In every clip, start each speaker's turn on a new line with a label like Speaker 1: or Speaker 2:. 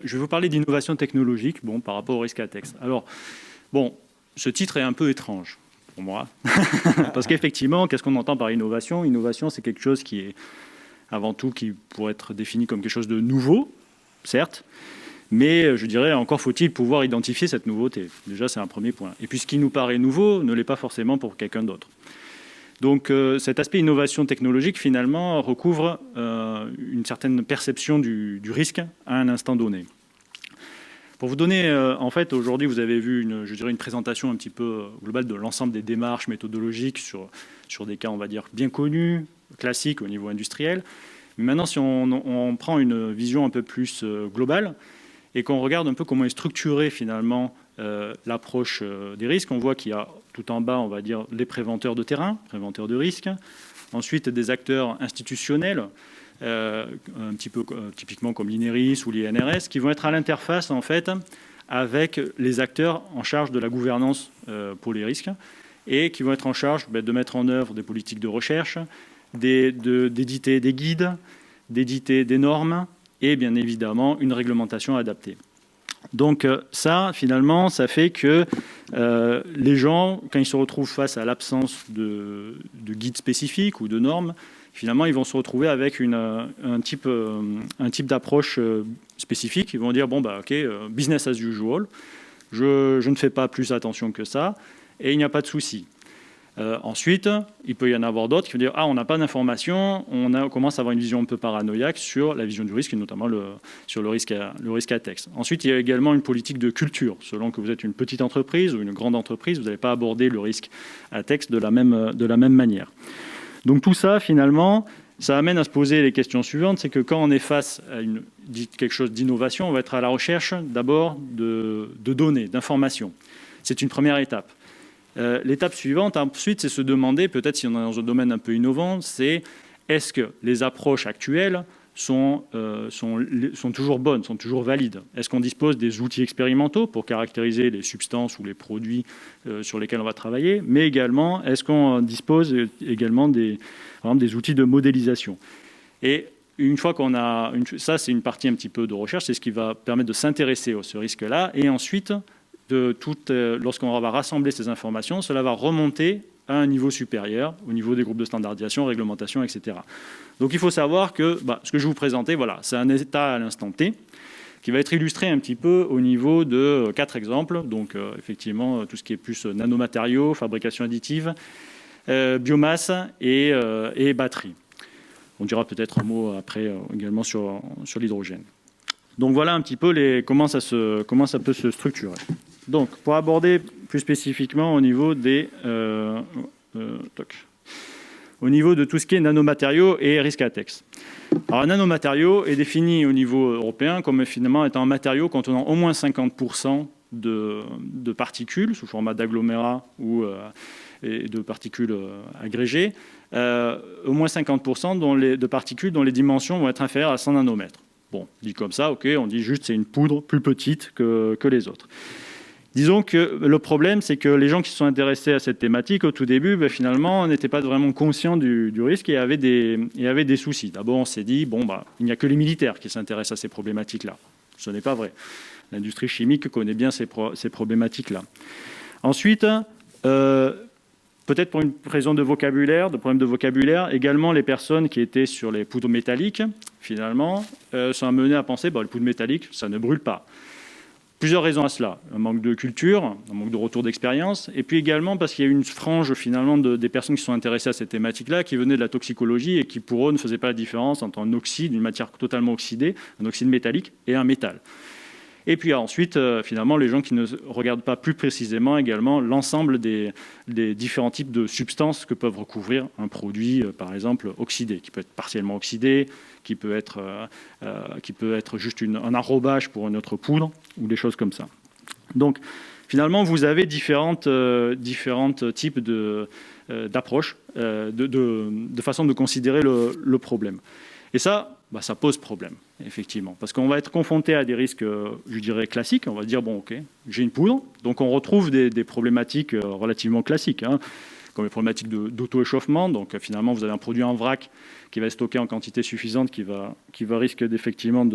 Speaker 1: je vais vous parler d'innovation technologique par rapport au risque à texte. Alors, ce titre est un peu étrange pour moi, parce qu'effectivement, qu'est-ce qu'on entend par innovation? Innovation, c'est quelque chose qui est avant tout qui pourrait être défini comme quelque chose de nouveau, certes, mais je dirais encore faut-il pouvoir identifier cette nouveauté. Déjà, c'est un premier point. Et puis, ce qui nous paraît nouveau ne l'est pas forcément pour quelqu'un d'autre. Donc cet aspect innovation technologique, finalement, recouvre une certaine perception du risque à un instant donné. Pour vous donner, en fait, aujourd'hui, vous avez vu une présentation un petit peu globale de l'ensemble des démarches méthodologiques sur des cas, on va dire, bien connus, classiques au niveau industriel. Mais maintenant, si on prend une vision un peu plus globale et qu'on regarde un peu comment est structurée, finalement, l'approche des risques, on voit qu'il y a tout en bas, on va dire, les préventeurs de terrain, préventeurs de risques. Ensuite, des acteurs institutionnels, un petit peu typiquement comme l'INERIS ou l'INRS, qui vont être à l'interface, en fait, avec les acteurs en charge de la gouvernance pour les risques et qui vont être en charge de mettre en œuvre des politiques de recherche, d'éditer des guides, d'éditer des normes et, bien évidemment, une réglementation adaptée. Donc ça, finalement, ça fait que les gens, quand ils se retrouvent face à l'absence de guide spécifique ou de normes, finalement, ils vont se retrouver avec un type d'approche spécifique. Ils vont dire, OK, business as usual, je ne fais pas plus attention que ça, et il n'y a pas de souci. Ensuite, il peut y en avoir d'autres qui vont dire « Ah, on n'a pas d'informations, on commence à avoir une vision un peu paranoïaque sur la vision du risque, et notamment sur le risque à texte. » Ensuite, il y a également une politique de culture. Selon que vous êtes une petite entreprise ou une grande entreprise, vous n'allez pas aborder le risque à texte de la même manière. Donc tout ça, finalement, ça amène à se poser les questions suivantes. C'est que quand on est face à quelque chose d'innovation, on va être à la recherche d'abord de données, d'informations. C'est une première étape. L'étape suivante, ensuite, c'est se demander, peut-être si on est dans un domaine un peu innovant, c'est est-ce que les approches actuelles sont toujours bonnes, sont toujours valides? Est-ce qu'on dispose des outils expérimentaux pour caractériser les substances ou les produits sur lesquels on va travailler? Mais également, est-ce qu'on dispose également des outils de modélisation? Et une fois qu'on a... Ça, c'est une partie un petit peu de recherche, c'est ce qui va permettre de s'intéresser à ce risque-là. Et ensuite... lorsqu'on va rassembler ces informations, cela va remonter à un niveau supérieur, au niveau des groupes de standardisation, réglementation, etc. Donc il faut savoir que ce que je vais vous présenter, voilà, c'est un état à l'instant T qui va être illustré un petit peu au niveau de 4 exemples. Donc effectivement, tout ce qui est plus nanomatériaux, fabrication additive, biomasse et batterie. On dira peut-être un mot après également sur l'hydrogène. Donc voilà un petit peu comment ça peut se structurer. Donc, pour aborder plus spécifiquement au niveau au niveau de tout ce qui est nanomatériaux et risque à texte. Alors, un nanomatériau est défini au niveau européen comme finalement étant un matériau contenant au moins 50% de particules sous format d'agglomérats ou de particules agrégées, au moins 50% de particules dont les dimensions vont être inférieures à 100 nanomètres. Bon, dit comme ça, OK, on dit juste c'est une poudre plus petite que les autres. Disons que le problème, c'est que les gens qui se sont intéressés à cette thématique, au tout début, finalement, n'étaient pas vraiment conscients du risque et avaient des soucis. D'abord, on s'est dit, il n'y a que les militaires qui s'intéressent à ces problématiques-là. Ce n'est pas vrai. L'industrie chimique connaît bien ces problématiques-là. Ensuite, peut-être pour une raison de problème de vocabulaire, également les personnes qui étaient sur les poudres métalliques, finalement, sont amenées à penser, les poudres métalliques, ça ne brûle pas. Plusieurs raisons à cela. Un manque de culture, un manque de retour d'expérience, et puis également parce qu'il y a une frange finalement des personnes qui se sont intéressées à cette thématique-là, qui venaient de la toxicologie et qui pour eux ne faisaient pas la différence entre un oxyde, une matière totalement oxydée, un oxyde métallique et un métal. Et puis ensuite, finalement, les gens qui ne regardent pas plus précisément également l'ensemble des différents types de substances que peuvent recouvrir un produit, par exemple, oxydé, qui peut être partiellement oxydé, qui peut être juste un enrobage pour une autre poudre, ou des choses comme ça. Donc, finalement, vous avez différents types d'approches, de façon de considérer le problème. Et ça, ça pose problème, effectivement, parce qu'on va être confronté à des risques, je dirais, classiques. On va dire, OK, j'ai une poudre, donc on retrouve des problématiques relativement classiques, comme les problématiques d'auto-échauffement. Donc finalement, vous avez un produit en vrac qui va être stocké en quantité suffisante, qui va risque effectivement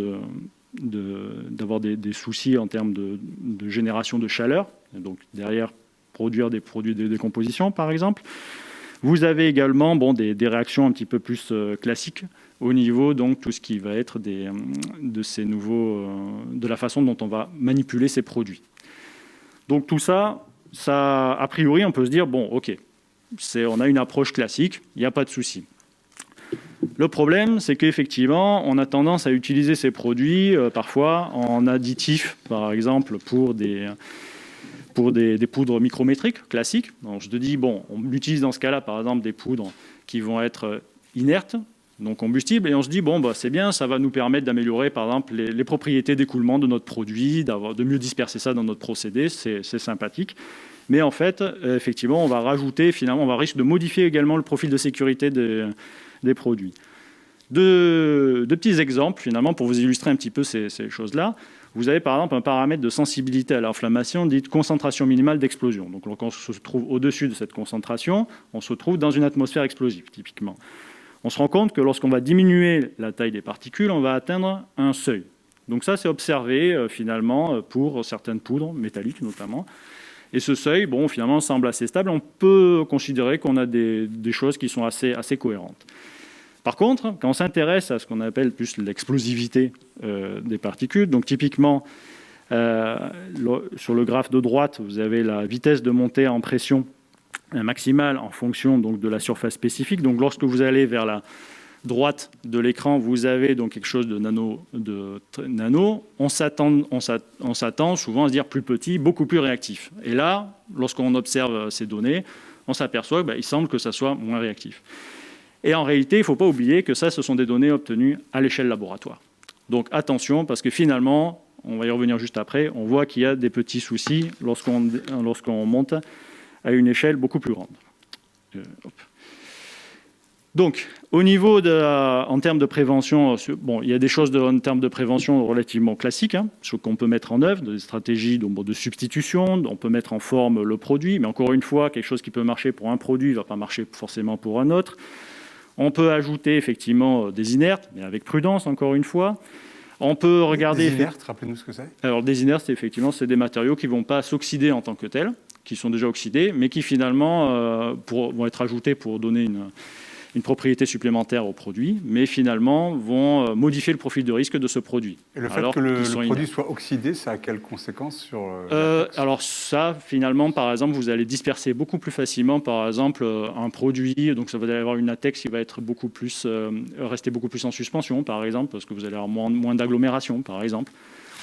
Speaker 1: d'avoir des soucis en termes de génération de chaleur, et donc derrière produire des produits de décomposition par exemple. Vous avez également des réactions un petit peu plus classiques au niveau donc tout ce qui va être de la façon dont on va manipuler ces produits. Donc tout ça, a priori, on peut se dire bon, ok, on a une approche classique, il n'y a pas de souci. Le problème, c'est qu'effectivement, on a tendance à utiliser ces produits parfois en additif, par exemple pour des poudres micrométriques classiques. Donc je te dis, bon, on utilise dans ce cas-là, par exemple, des poudres qui vont être inertes, non combustibles, et on se dit, bon, bah, c'est bien, ça va nous permettre d'améliorer, par exemple, les propriétés d'écoulement de notre produit, de mieux disperser ça dans notre procédé, c'est sympathique. Mais en fait, effectivement, on va rajouter, finalement, on va risquer de modifier également le profil de sécurité des produits. Deux petits exemples, finalement, pour vous illustrer un petit peu ces choses-là. Vous avez par exemple un paramètre de sensibilité à l'inflammation, dite concentration minimale d'explosion. Donc quand on se trouve au-dessus de cette concentration, on se trouve dans une atmosphère explosive, typiquement. On se rend compte que lorsqu'on va diminuer la taille des particules, on va atteindre un seuil. Donc ça, c'est observé finalement pour certaines poudres, métalliques notamment. Et ce seuil, bon, finalement, semble assez stable. On peut considérer qu'on a des choses qui sont assez cohérentes. Par contre, quand on s'intéresse à ce qu'on appelle plus l'explosivité des particules, donc typiquement, sur le graphe de droite, vous avez la vitesse de montée en pression maximale en fonction donc, de la surface spécifique. Donc lorsque vous allez vers la droite de l'écran, vous avez donc quelque chose de nano. On s'attend souvent à se dire plus petit, beaucoup plus réactif. Et là, lorsqu'on observe ces données, on s'aperçoit qu'il semble que ça soit moins réactif. Et en réalité, il ne faut pas oublier que ça, ce sont des données obtenues à l'échelle laboratoire. Donc attention, parce que finalement, on va y revenir juste après, on voit qu'il y a des petits soucis lorsqu'on monte à une échelle beaucoup plus grande. Donc, au niveau en termes de prévention, bon, il y a des choses en termes de prévention relativement classiques, ce qu'on peut mettre en œuvre, des stratégies de substitution, on peut mettre en forme le produit, mais encore une fois, quelque chose qui peut marcher pour un produit ne va pas marcher forcément pour un autre. On peut ajouter effectivement des inertes, mais avec prudence, encore une fois. On peut regarder...
Speaker 2: Des inertes, rappelez-nous ce que c'est.
Speaker 1: Alors, des inertes, c'est des matériaux qui ne vont pas s'oxyder en tant que tels, qui sont déjà oxydés, mais qui finalement vont être ajoutés pour donner une propriété supplémentaire au produit, mais finalement vont modifier le profil de risque de ce produit.
Speaker 2: Et le fait que le produit soit oxydé, ça a quelles conséquences sur
Speaker 1: alors ça, finalement, par exemple, vous allez disperser beaucoup plus facilement, par exemple, un produit, donc ça va avoir une latex qui va être rester beaucoup plus en suspension, par exemple, parce que vous allez avoir moins d'agglomération, par exemple.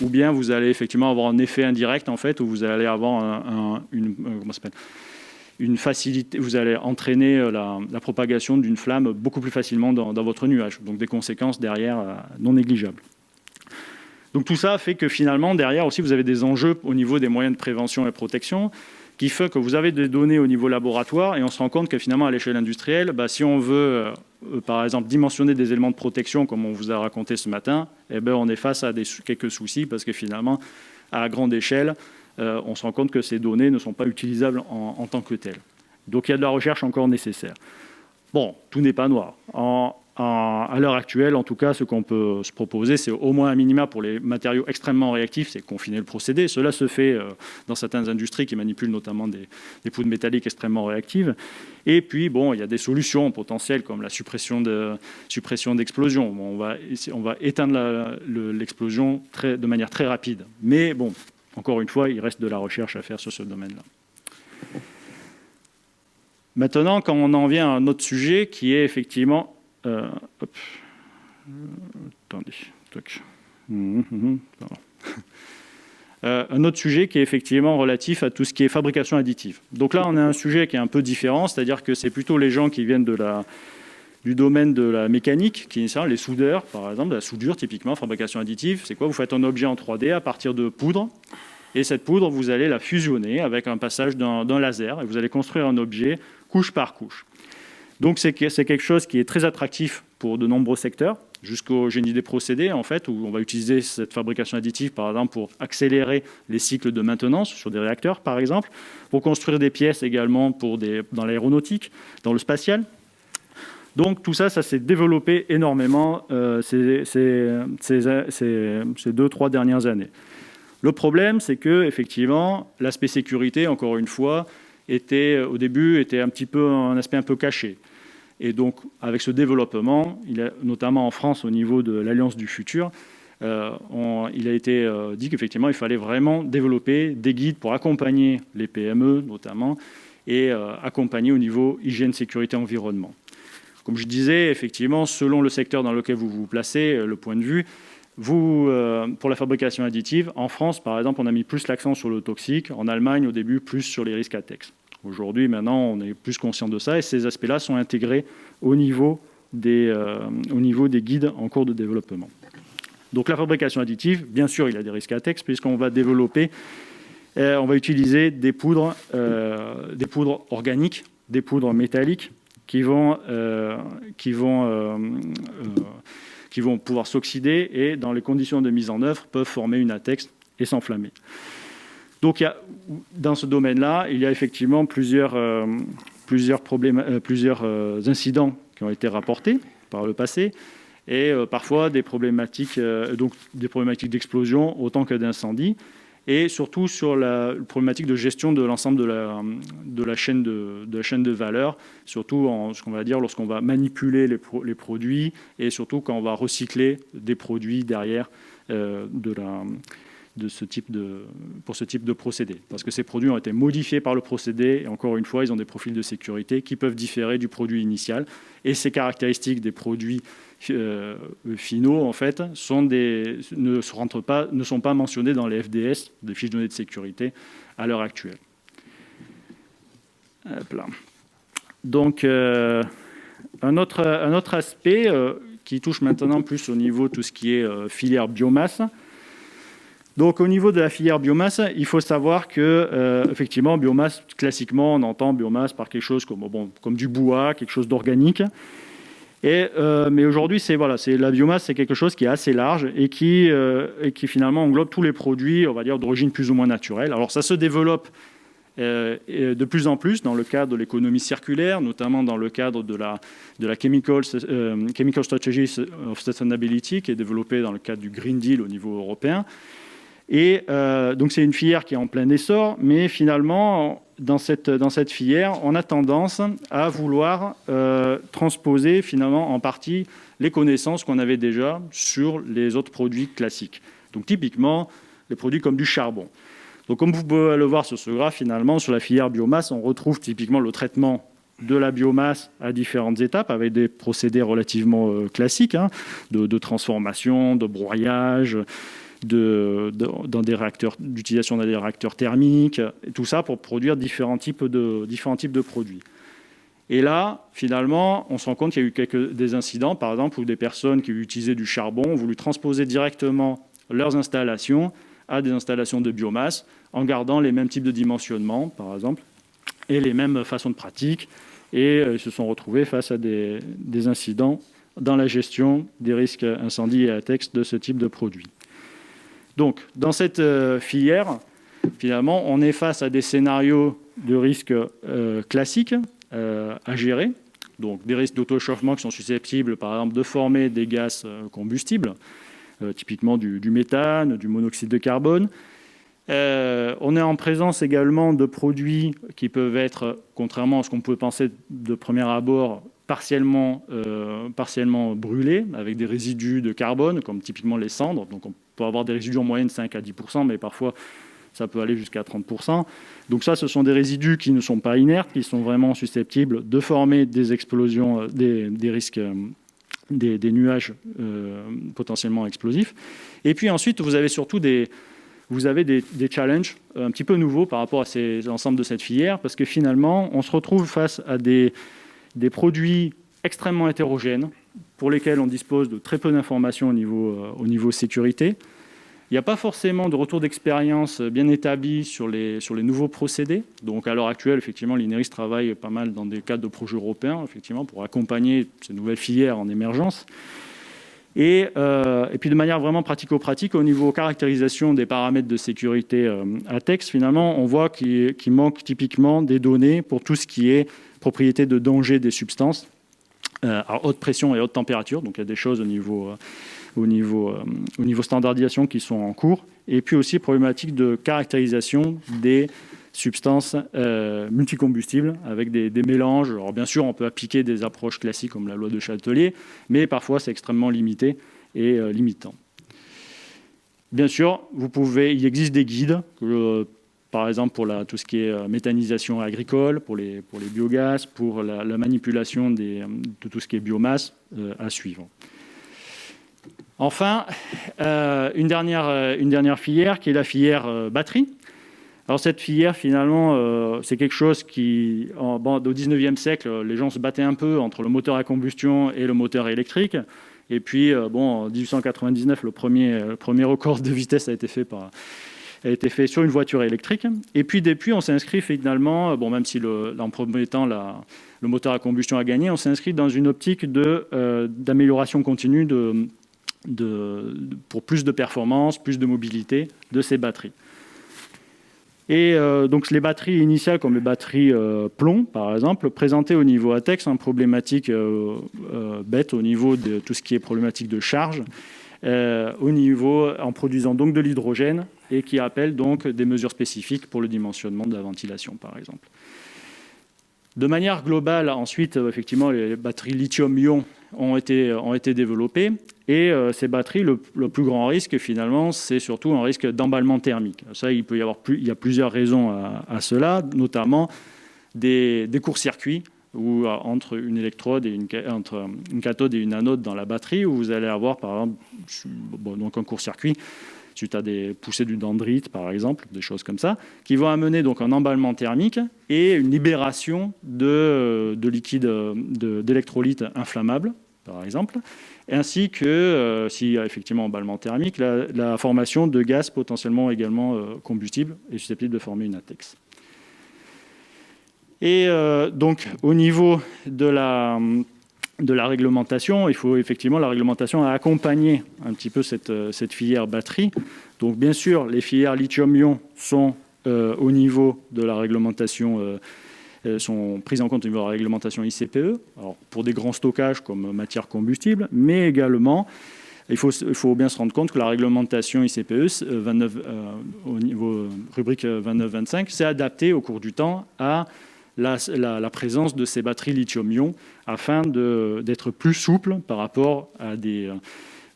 Speaker 1: Ou bien vous allez effectivement avoir un effet indirect, en fait, où vous allez avoir une facilité, vous allez entraîner la propagation d'une flamme beaucoup plus facilement dans votre nuage. Donc des conséquences derrière non négligeables. Donc tout ça fait que finalement, derrière aussi, vous avez des enjeux au niveau des moyens de prévention et protection qui fait que vous avez des données au niveau laboratoire et on se rend compte que finalement, à l'échelle industrielle, si on veut, par exemple, dimensionner des éléments de protection comme on vous a raconté ce matin, on est face à quelques soucis parce que finalement, à grande échelle, on se rend compte que ces données ne sont pas utilisables en tant que telles. Donc il y a de la recherche encore nécessaire. Bon, tout n'est pas noir. À l'heure actuelle, en tout cas, ce qu'on peut se proposer, c'est au moins un minima pour les matériaux extrêmement réactifs, c'est confiner le procédé. Cela se fait dans certaines industries qui manipulent notamment des poudres métalliques extrêmement réactives. Et puis, bon, il y a des solutions potentielles comme la suppression d'explosion. On va éteindre l'explosion de manière très rapide. Mais bon, encore une fois, il reste de la recherche à faire sur ce domaine-là. Maintenant, quand on en vient à un autre sujet qui est effectivement... un autre sujet qui est effectivement relatif à tout ce qui est fabrication additive. Donc là, on a un sujet qui est un peu différent, c'est-à-dire que c'est plutôt les gens qui viennent du domaine de la mécanique, qui sont les soudeurs, par exemple, la soudure, typiquement, fabrication additive. C'est quoi? Vous faites un objet en 3D à partir de poudre, et cette poudre, vous allez la fusionner avec un passage d'un laser, et vous allez construire un objet couche par couche. Donc c'est quelque chose qui est très attractif pour de nombreux secteurs, jusqu'au génie des procédés, en fait, où on va utiliser cette fabrication additive, par exemple, pour accélérer les cycles de maintenance sur des réacteurs, par exemple, pour construire des pièces également dans l'aéronautique, dans le spatial. Donc tout ça, ça s'est développé énormément ces 2-3 dernières années. Le problème, c'est que effectivement, l'aspect sécurité, encore une fois, au début était un aspect un peu caché. Et donc, avec ce développement, notamment en France, au niveau de l'Alliance du futur, il a été dit qu'effectivement, il fallait vraiment développer des guides pour accompagner les PME, notamment, et accompagner au niveau hygiène, sécurité, environnement. Comme je disais, effectivement, selon le secteur dans lequel vous vous placez, le point de vue, pour la fabrication additive, en France, par exemple, on a mis plus l'accent sur le toxique. En Allemagne, au début, plus sur les risques ATEX. Aujourd'hui, maintenant, on est plus conscient de ça et ces aspects-là sont intégrés au niveau des guides en cours de développement. Donc la fabrication additive, bien sûr, il y a des risques ATEX puisqu'on va utiliser des poudres organiques, des poudres métalliques qui vont pouvoir s'oxyder et, dans les conditions de mise en œuvre, peuvent former une ATEX et s'enflammer. Donc, dans ce domaine-là, il y a effectivement plusieurs incidents qui ont été rapportés par le passé et parfois des problématiques d'explosion autant que d'incendie et surtout sur la problématique de gestion de l'ensemble de la chaîne de valeur, surtout lorsqu'on va manipuler les produits et surtout quand on va recycler des produits derrière pour ce type de procédé. Parce que ces produits ont été modifiés par le procédé et encore une fois, ils ont des profils de sécurité qui peuvent différer du produit initial. Et ces caractéristiques des produits finaux, en fait, ne sont pas mentionnées dans les FDS, des fiches données de sécurité, à l'heure actuelle. Hop là. Donc, un autre aspect qui touche maintenant plus au niveau de tout ce qui est filière biomasse. Donc, au niveau de la filière biomasse, il faut savoir que, effectivement, biomasse, classiquement, on entend biomasse par quelque chose comme du bois, quelque chose d'organique. Mais aujourd'hui, la biomasse, c'est quelque chose qui est assez large et qui finalement englobe tous les produits, on va dire, d'origine plus ou moins naturelle. Alors, ça se développe de plus en plus dans le cadre de l'économie circulaire, notamment dans le cadre de la Chemical Strategy of Sustainability, qui est développée dans le cadre du Green Deal au niveau européen. Et donc c'est une filière qui est en plein essor, mais finalement, dans cette filière, on a tendance à vouloir transposer finalement en partie les connaissances qu'on avait déjà sur les autres produits classiques. Donc typiquement, les produits comme du charbon. Donc comme vous pouvez le voir sur ce graphe, finalement, sur la filière biomasse, on retrouve typiquement le traitement de la biomasse à différentes étapes, avec des procédés relativement classiques, de transformation, de broyage, d'utilisation dans des réacteurs thermiques, et tout ça pour produire différents types de produits. Et là, finalement, on se rend compte qu'il y a eu des incidents, par exemple, où des personnes qui utilisaient du charbon ont voulu transposer directement leurs installations à des installations de biomasse, en gardant les mêmes types de dimensionnement, par exemple, et les mêmes façons de pratique, et se sont retrouvés face à des incidents dans la gestion des risques incendie et ATEX de ce type de produit. Donc, dans cette filière, finalement, on est face à des scénarios de risques classiques à gérer. Donc, des risques d'auto-échauffement qui sont susceptibles, par exemple, de former des gaz combustibles, typiquement du méthane, du monoxyde de carbone. On est en présence également de produits qui peuvent être, contrairement à ce qu'on peut penser de premier abord, partiellement brûlés, avec des résidus de carbone, comme typiquement les cendres. Donc, on peut avoir des résidus en moyenne 5 à 10%, mais parfois, ça peut aller jusqu'à 30%. Donc ça, ce sont des résidus qui ne sont pas inertes, qui sont vraiment susceptibles de former des explosions, des risques, des nuages potentiellement explosifs. Et puis ensuite, vous avez surtout des challenges un petit peu nouveaux par rapport à l'ensemble de cette filière, parce que finalement, on se retrouve face à des produits extrêmement hétérogènes, pour lesquels on dispose de très peu d'informations au niveau sécurité. Il n'y a pas forcément de retour d'expérience bien établi sur les nouveaux procédés. Donc à l'heure actuelle, effectivement, l'INERIS travaille pas mal dans des cadres de projets européens, effectivement, pour accompagner ces nouvelles filières en émergence. Et puis de manière vraiment pratico-pratique, au niveau caractérisation des paramètres de sécurité ATEX, finalement, on voit qu'il manque typiquement des données pour tout ce qui est propriété de danger des substances. à haute pression et haute température. Donc il y a des choses au niveau standardisation qui sont en cours. Et puis aussi problématique de caractérisation des substances multicombustibles avec des mélanges. Alors bien sûr, on peut appliquer des approches classiques comme la loi de Châtelier, mais parfois c'est extrêmement limité et limitant. Bien sûr, il existe des guides, par exemple pour tout ce qui est méthanisation agricole, pour les biogaz, pour la manipulation de tout ce qui est biomasse à suivre. Enfin, une dernière filière qui est la filière batterie. Alors cette filière, finalement, c'est quelque chose qui, au XIXe siècle, les gens se battaient un peu entre le moteur à combustion et le moteur électrique. Et puis, en 1899, le premier record de vitesse a été fait sur une voiture électrique. Et puis, depuis, on s'inscrit finalement, même si en premier temps, le moteur à combustion a gagné, on s'inscrit dans une optique d'amélioration continue pour plus de performance, plus de mobilité de ces batteries. Et donc les batteries initiales, comme les batteries plomb, par exemple, présentaient au niveau ATEX une problématique bête au niveau de tout ce qui est problématique de charge, en produisant donc de l'hydrogène et qui appelle donc des mesures spécifiques pour le dimensionnement de la ventilation, par exemple. De manière globale, ensuite, effectivement, les batteries lithium-ion ont été développées. Et ces batteries, le plus grand risque, finalement, c'est surtout un risque d'emballement thermique. Ça, il y a plusieurs raisons à cela, notamment des courts-circuits où, entre une électrode et entre une cathode et une anode dans la batterie, où vous allez avoir, par exemple, donc un court-circuit suite à des poussées du dendrite, par exemple, des choses comme ça, qui vont amener donc un emballement thermique et une libération de liquide d'électrolyte inflammable, par exemple, ainsi que, s'il y a effectivement emballement thermique, la formation de gaz potentiellement également combustible et susceptible de former une ATEX. Et donc, au niveau de la réglementation, il faut effectivement, la réglementation a accompagné un petit peu cette filière batterie. Donc, bien sûr, les filières lithium-ion sont au niveau de la réglementation sont prises en compte au niveau de la réglementation ICPE, alors pour des grands stockages comme matière combustible, mais également, il faut bien se rendre compte que la réglementation ICPE 29, au niveau rubrique 29-25 s'est adaptée au cours du temps à la présence de ces batteries lithium-ion afin d'être plus souple par rapport à des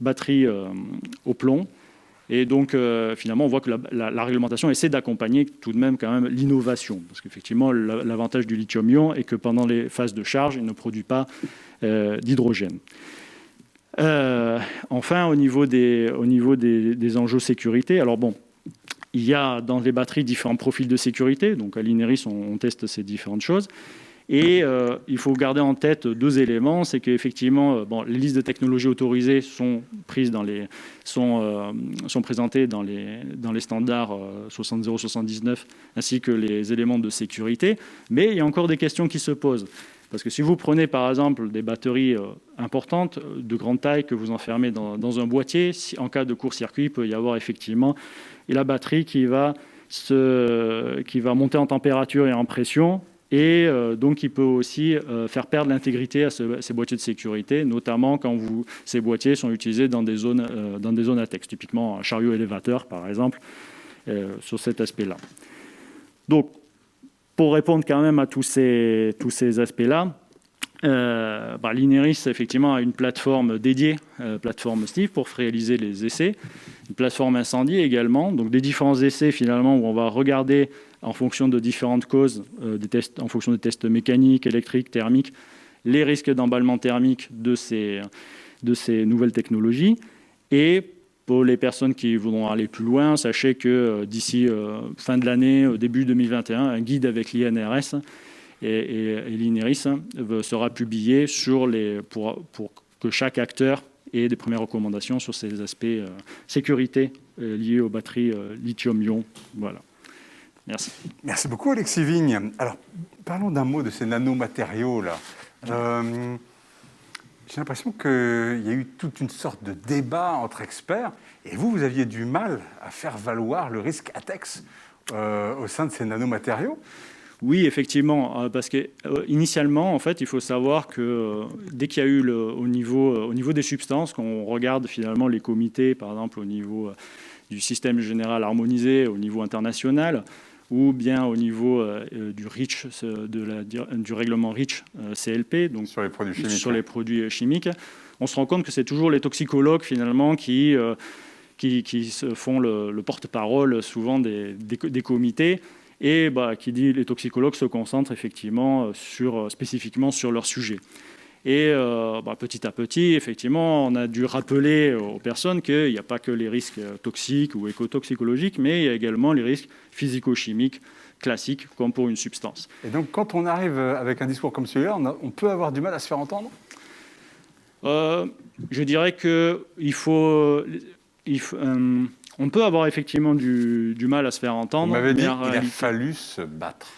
Speaker 1: batteries au plomb. Et donc, finalement, on voit que la réglementation essaie d'accompagner tout de même quand même l'innovation. Parce qu'effectivement, l'avantage du lithium-ion est que pendant les phases de charge, il ne produit pas d'hydrogène. Enfin, au niveau des enjeux sécurité, alors bon, il y a dans les batteries différents profils de sécurité. Donc, à l'INERIS, on teste ces différentes choses. Et il faut garder en tête deux éléments, c'est qu'effectivement, les listes de technologies autorisées sont présentées dans les standards 60.079 ainsi que les éléments de sécurité, mais il y a encore des questions qui se posent. Parce que si vous prenez par exemple des batteries importantes, de grande taille, que vous enfermez dans un boîtier, en cas de court-circuit, il peut y avoir effectivement la batterie qui va monter en température et en pression, et donc il peut aussi faire perdre l'intégrité à ces boîtiers de sécurité, notamment quand ces boîtiers sont utilisés dans des zones ATEX, typiquement un chariot élévateur par exemple, sur cet aspect-là. Donc, pour répondre quand même à tous ces aspects-là, l'INERIS effectivement a une plateforme dédiée, plateforme Steve, pour réaliser les essais, une plateforme incendie également, donc des différents essais finalement où on va regarder en fonction de différentes causes, en fonction des tests mécaniques, électriques, thermiques, les risques d'emballement thermique de ces nouvelles technologies. Et pour les personnes qui voudront aller plus loin, sachez que d'ici fin de l'année, début 2021, un guide avec l'INRS et l'INERIS sera publié pour que chaque acteur ait des premières recommandations sur ces aspects sécurité liés aux batteries lithium-ion. Voilà. Merci.
Speaker 2: Merci beaucoup, Alexis Vigne. Alors, parlons d'un mot de ces nanomatériaux-là. J'ai l'impression qu'il y a eu toute une sorte de débat entre experts, et vous aviez du mal à faire valoir le risque ATEX au sein de ces nanomatériaux.
Speaker 1: Oui, effectivement, parce que initialement, en fait, il faut savoir que dès qu'il y a eu au niveau des substances, quand on regarde finalement les comités, par exemple au niveau du système général harmonisé, au niveau international, ou bien au niveau du REACH, du règlement REACH CLP, donc
Speaker 2: sur les produits chimiques,
Speaker 1: sur les produits chimiques, on se rend compte que c'est toujours les toxicologues finalement qui se font le porte-parole souvent des comités. Et qui dit les toxicologues se concentrent effectivement spécifiquement sur leur sujet. Et petit à petit, effectivement, on a dû rappeler aux personnes qu'il n'y a pas que les risques toxiques ou écotoxicologiques, mais il y a également les risques physico-chimiques classiques, comme pour une substance.
Speaker 2: Et donc, quand on arrive avec un discours comme celui-là, on peut avoir du mal à se faire entendre ?
Speaker 1: Je dirais qu'il faut... on peut avoir effectivement du mal à se faire entendre.
Speaker 2: Vous m'avez dit qu'il a fallu se battre.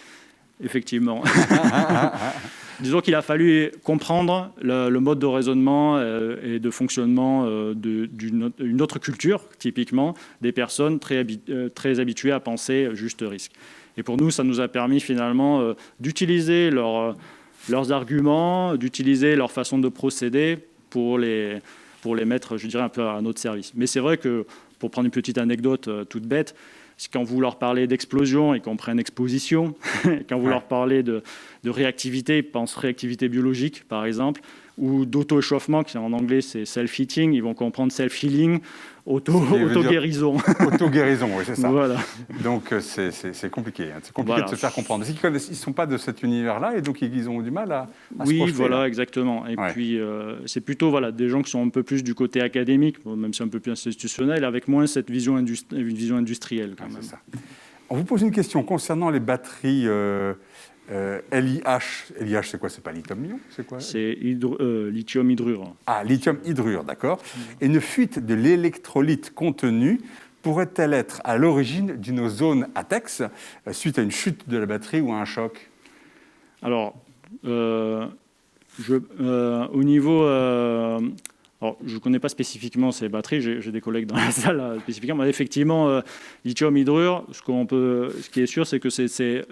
Speaker 1: Effectivement. Disons qu'il a fallu comprendre le mode de raisonnement et de fonctionnement d'une autre culture, typiquement des personnes très habituées à penser juste risque. Et pour nous, ça nous a permis finalement d'utiliser leurs arguments, d'utiliser leur façon de procéder pour les mettre, je dirais, un peu à notre service. Mais c'est vrai que, pour prendre une petite anecdote toute bête, quand vous leur parlez d'explosion, ils comprennent exposition. Quand vous leur parlez de réactivité, ils pensent réactivité biologique, par exemple, ou d'auto-échauffement, qui en anglais c'est self-heating, ils vont comprendre self-healing, auto-guérison.
Speaker 2: Auto-guérison, oui, c'est ça.
Speaker 1: Voilà.
Speaker 2: Donc c'est compliqué. C'est compliqué de se faire comprendre. Ils ne sont pas de cet univers-là et donc ils ont du mal à se projeter.
Speaker 1: Oui, voilà, exactement. Et puis c'est plutôt des gens qui sont un peu plus du côté académique, même si un peu plus institutionnel, avec moins cette vision industrielle. Quand même.
Speaker 2: Ça. On vous pose une question concernant les batteries LiH. LiH, c'est quoi? C'est pas lithium-ion? C'est quoi?
Speaker 1: C'est lithium-hydrure.
Speaker 2: Ah, lithium-hydrure, d'accord. Et une fuite de l'électrolyte contenu pourrait-elle être à l'origine d'une ozone ATEX suite à une chute de la batterie ou à un choc?
Speaker 1: Alors, au niveau... Alors, je ne connais pas spécifiquement ces batteries, j'ai des collègues dans la salle spécifiquement, mais effectivement, lithium-hydrure, ce qui est sûr, c'est que c'est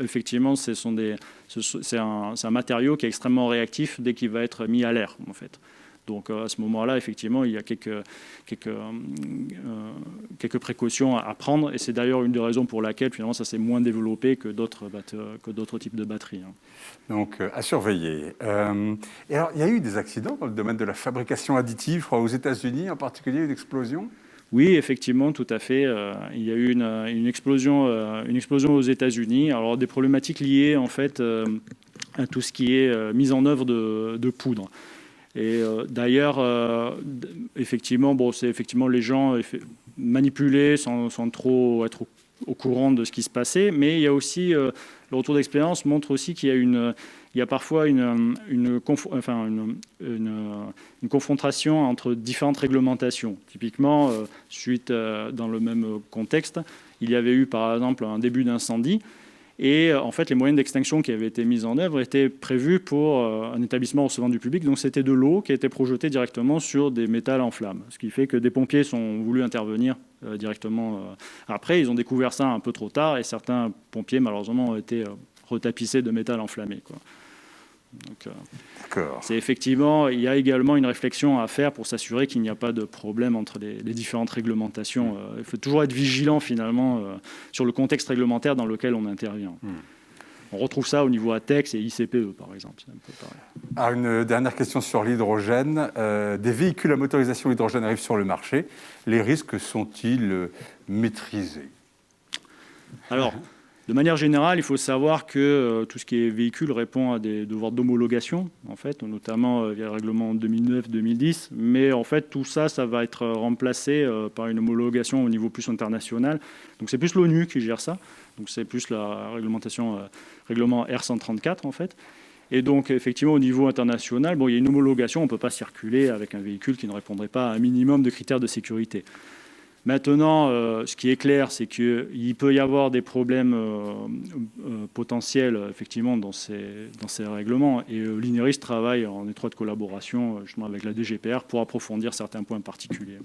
Speaker 1: un matériau qui est extrêmement réactif dès qu'il va être mis à l'air, en fait. Donc à ce moment-là, effectivement, il y a quelques précautions à prendre, et c'est d'ailleurs une des raisons pour laquelle finalement ça s'est moins développé que d'autres types de batteries.
Speaker 2: Donc à surveiller. Et alors, il y a eu des accidents dans le domaine de la fabrication additive, je crois aux États-Unis en particulier, une explosion?
Speaker 1: Oui, effectivement, tout à fait. Il y a eu une explosion aux États-Unis. Alors des problématiques liées en fait à tout ce qui est mise en œuvre de poudre. Et d'ailleurs, effectivement, c'est effectivement les gens manipulés sans trop être au courant de ce qui se passait, mais il y a aussi le retour d'expérience montre aussi qu'il y a parfois une confrontation entre différentes réglementations. Typiquement, dans le même contexte, il y avait eu par exemple un début d'incendie. Et en fait, les moyens d'extinction qui avaient été mis en œuvre étaient prévus pour un établissement recevant du public. Donc, c'était de l'eau qui était projetée directement sur des métals en flammes. Ce qui fait que des pompiers ont voulu intervenir directement. Après, ils ont découvert ça un peu trop tard et certains pompiers, malheureusement, ont été retapissés de métal enflammé, quoi. Donc, c'est effectivement, il y a également une réflexion à faire pour s'assurer qu'il n'y a pas de problème entre les différentes réglementations. Il faut toujours être vigilant finalement sur le contexte réglementaire dans lequel on intervient. On retrouve ça au niveau ATEX et ICPE par exemple. C'est un peu pareil.
Speaker 2: Alors, une dernière question sur l'hydrogène. Des véhicules à motorisation hydrogène arrivent sur le marché. Les risques sont-ils maîtrisés? Alors,
Speaker 1: de manière générale, il faut savoir que tout ce qui est véhicule répond à des devoirs d'homologation, en fait, notamment via le règlement 2009-2010. Mais en fait, tout ça, ça va être remplacé par une homologation au niveau plus international. Donc c'est plus l'ONU qui gère ça. Donc c'est plus la règlement R134, en fait. Et donc, effectivement, au niveau international, il y a une homologation. On ne peut pas circuler avec un véhicule qui ne répondrait pas à un minimum de critères de sécurité. Maintenant, ce qui est clair, c'est qu'il peut y avoir des problèmes potentiels effectivement dans ces règlements. Et l'INERIS travaille en étroite collaboration justement avec la DGPR pour approfondir certains points particuliers.